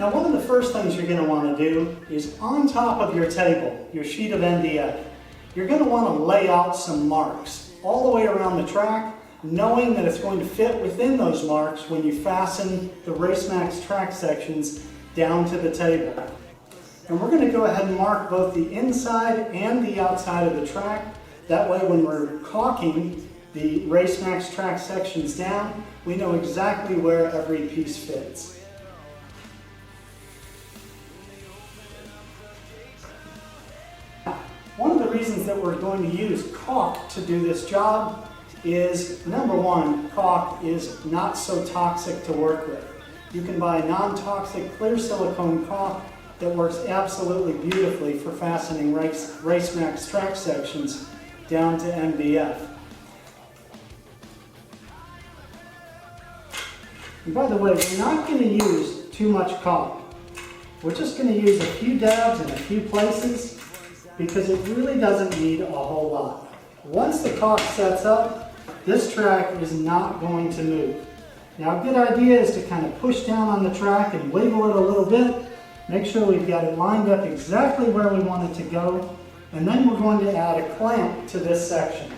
Now, one of the first things you're going to want to do is on top of your table, your sheet of MDF, you're going to want to lay out some marks all the way around the track, knowing that it's going to fit within those marks when you fasten the RaceMaxx track sections down to the table. And we're going to go ahead and mark both the inside and the outside of the track. That way when we're caulking the RaceMaxx track sections down, we know exactly where every piece fits. One of the reasons that we're going to use caulk to do this job is, number one, caulk is not so toxic to work with. You can buy non-toxic clear silicone caulk that works absolutely beautifully for fastening RaceMaxx track sections down to MDF. And by the way, we're not going to use too much caulk. We're just going to use a few dabs in a few places because it really doesn't need a whole lot. Once the caulk sets up, this track is not going to move. Now, a good idea is to kind of push down on the track and wiggle it a little bit. Make sure we've got it lined up exactly where we want it to go. And then we're going to add a clamp to this section.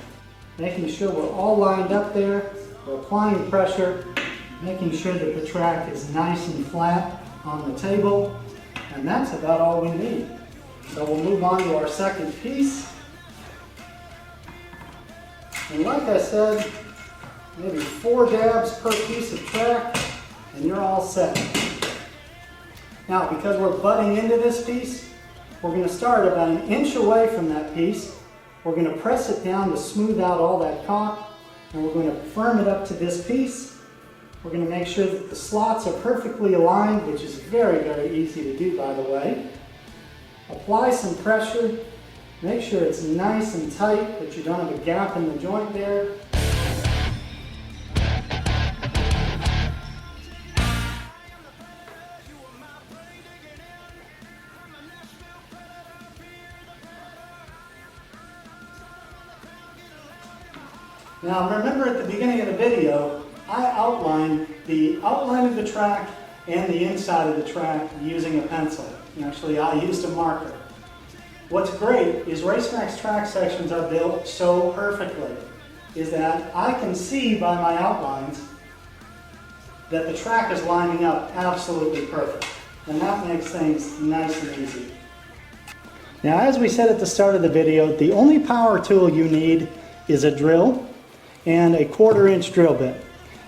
Making sure we're all lined up there. We're applying pressure, making sure that the track is nice and flat on the table. And that's about all we need. So we'll move on to our second piece. And like I said, maybe 4 dabs per piece of track, and you're all set. Now, because we're butting into this piece, we're going to start about 1 inch away from that piece. We're going to press it down to smooth out all that caulk, and we're going to firm it up to this piece. We're going to make sure that the slots are perfectly aligned, which is very, very easy to do, by the way. Apply some pressure. Make sure it's nice and tight, that you don't have a gap in the joint there. Now remember, at the beginning of the video, I outlined the outline of the track and the inside of the track using a pencil. Actually, I used a marker. What's great is RaceMaxx track sections are built so perfectly, is that I can see by my outlines that the track is lining up absolutely perfect. And that makes things nice and easy. Now, as we said at the start of the video, the only power tool you need is a drill and a 1/4 inch drill bit.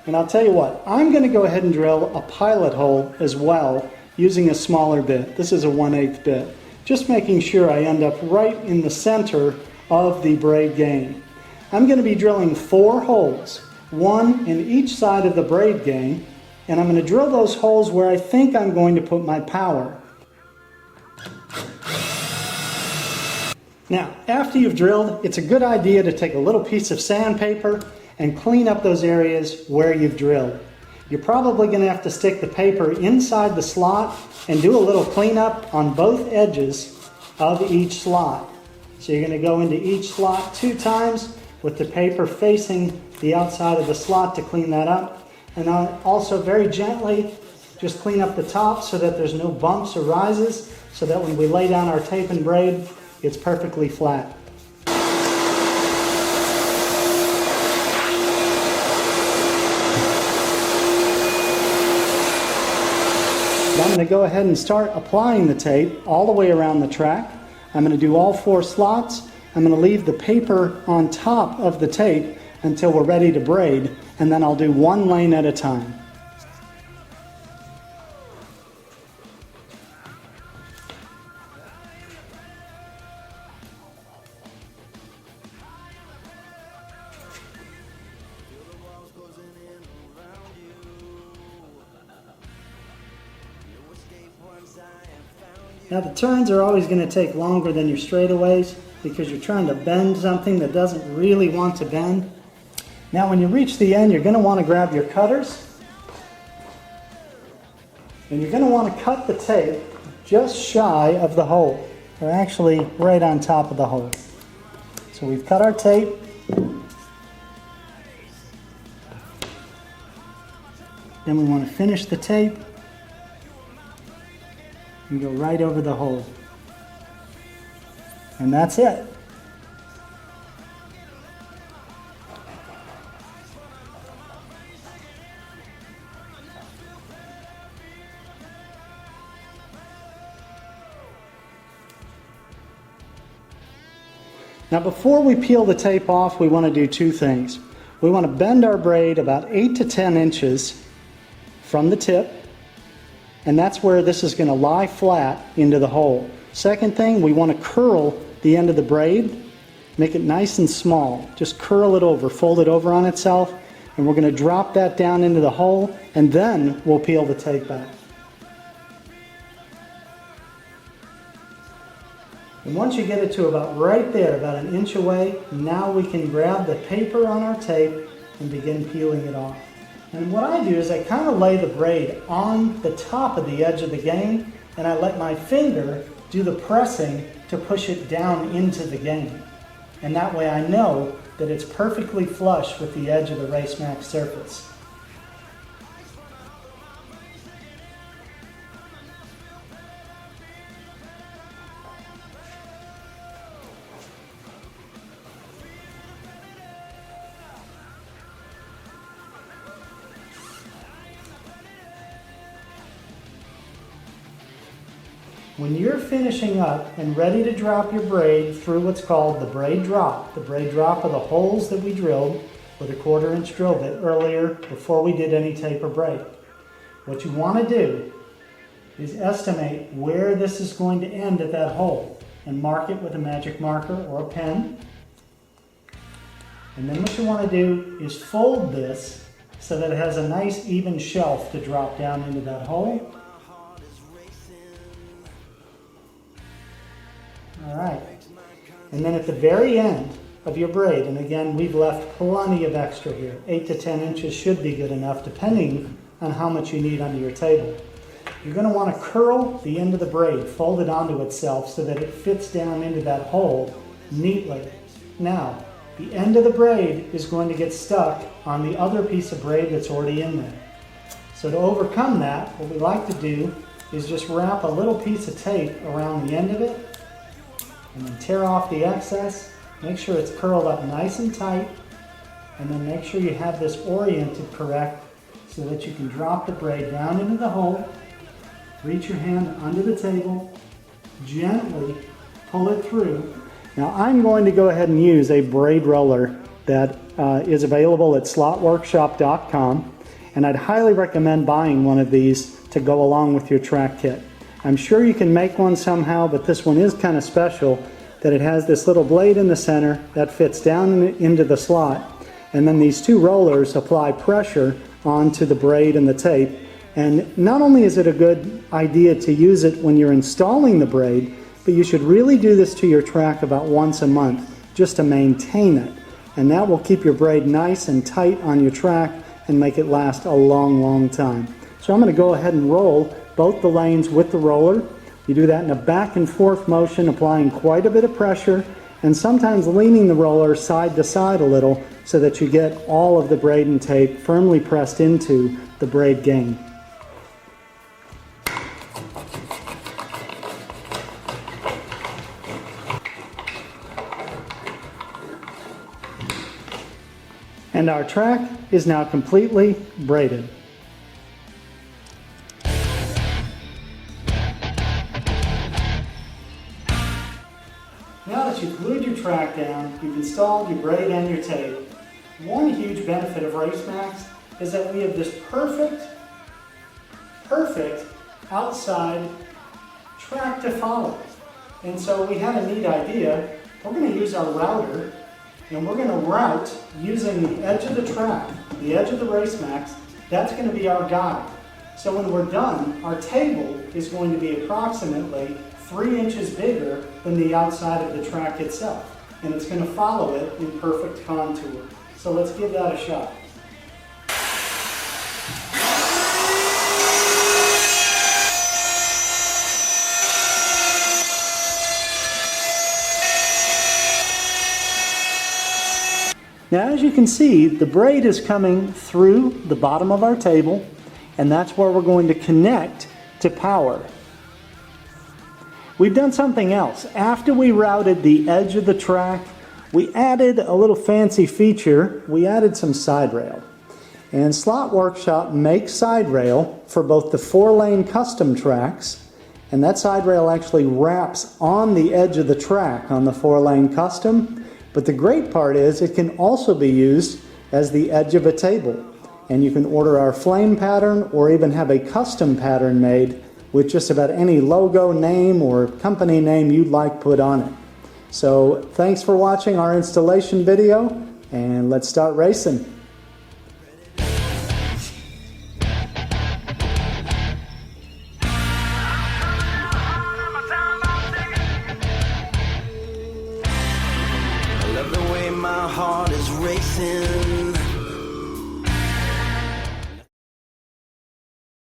And I'll tell you what, I'm going to go ahead and drill a pilot hole as well using a smaller bit. This is a 1/8 bit. Just making sure I end up right in the center of the braid gang. I'm going to be drilling 4 holes, 1 in each side of the braid gang, and I'm going to drill those holes where I think I'm going to put my power. Now, after you've drilled, it's a good idea to take a little piece of sandpaper and clean up those areas where you've drilled. You're probably going to have to stick the paper inside the slot and do a little cleanup on both edges of each slot. So you're going to go into each slot 2 times with the paper facing the outside of the slot to clean that up. And also very gently just clean up the top so that there's no bumps or rises, so that when we lay down our tape and braid, it's perfectly flat. I'm going to go ahead and start applying the tape all the way around the track. I'm going to do all 4 slots. I'm going to leave the paper on top of the tape until we're ready to braid, and then I'll do 1 lane at a time. Now, the turns are always going to take longer than your straightaways because you're trying to bend something that doesn't really want to bend. Now, when you reach the end, you're going to want to grab your cutters, and you're going to want to cut the tape just shy of the hole, or actually right on top of the hole. So we've cut our tape. Then we want to finish the tape. and go right over the hole. And that's it. Now before we peel the tape off, we want to do two things. We want to bend our braid about 8 to 10 inches from the tip, and that's where this is going to lie flat into the hole. Second thing, we want to curl the end of the braid, make it nice and small. Just curl it over, fold it over on itself, and we're going to drop that down into the hole, and then we'll peel the tape back. And once you get it to about right there, about an inch away, now we can grab the paper on our tape and begin peeling it off. And what I do is I kind of lay the braid on the top of the edge of the game, and I let my finger do the pressing to push it down into the game. And that way I know that it's perfectly flush with the edge of the RaceMaxx surface. When you're finishing up and ready to drop your braid through what's called the braid drop are the holes that we drilled with a 1/4 inch drill bit earlier before we did any tape or braid. What you want to do is estimate where this is going to end at that hole and mark it with a magic marker or a pen. And then what you want to do is fold this so that it has a nice even shelf to drop down into that hole. All right, and then at the very end of your braid, and again, we've left plenty of extra here. 8 to 10 inches should be good enough, depending on how much you need under your table. You're going to want to curl the end of the braid, fold it onto itself so that it fits down into that hole neatly. Now, the end of the braid is going to get stuck on the other piece of braid that's already in there. So to overcome that, what we like to do is just wrap a little piece of tape around the end of it, and then tear off the excess. Make sure it's curled up nice and tight, and then make sure you have this oriented correct so that you can drop the braid down into the hole, reach your hand under the table, gently pull it through. Now I'm going to go ahead and use a braid roller that is available at slotworkshop.com, and I'd highly recommend buying one of these to go along with your track kit. I'm sure you can make one somehow, but this one is kind of special that it has this little blade in the center that fits down into the slot, and then these two rollers apply pressure onto the braid and the tape. And not only is it a good idea to use it when you're installing the braid, but you should really do this to your track about once a month just to maintain it. And that will keep your braid nice and tight on your track and make it last a long, long time. So I'm going to go ahead and roll both the lanes with the roller. You do that in a back and forth motion, applying quite a bit of pressure and sometimes leaning the roller side to side a little so that you get all of the braid and tape firmly pressed into the braid game. And our track is now completely braided. Now that you've glued your track down, you've installed your braid and your tape, one huge benefit of RaceMaxx is that we have this perfect outside track to follow. And so we had a neat idea. We're going to use our router, and we're going to route using the edge of the track, the edge of the RaceMaxx. That's going to be our guide. So when we're done, our table is going to be approximately 3 inches bigger than the outside of the track itself, and it's going to follow it in perfect contour. So let's give that a shot. Now, as you can see, the braid is coming through the bottom of our table, and that's where we're going to connect to power. we've done something else. After we routed the edge of the track, we added a little fancy feature. We added some side rail. And Slot Workshop makes side rail for both the 4-lane custom tracks, and that side rail actually wraps on the edge of the track on the 4-lane custom. But the great part is it can also be used as the edge of a table. And you can order our flame pattern or even have a custom pattern made with just about any logo name or company name you'd like put on it. So thanks for watching our installation video, and let's start racing. I love the way my heart is racing.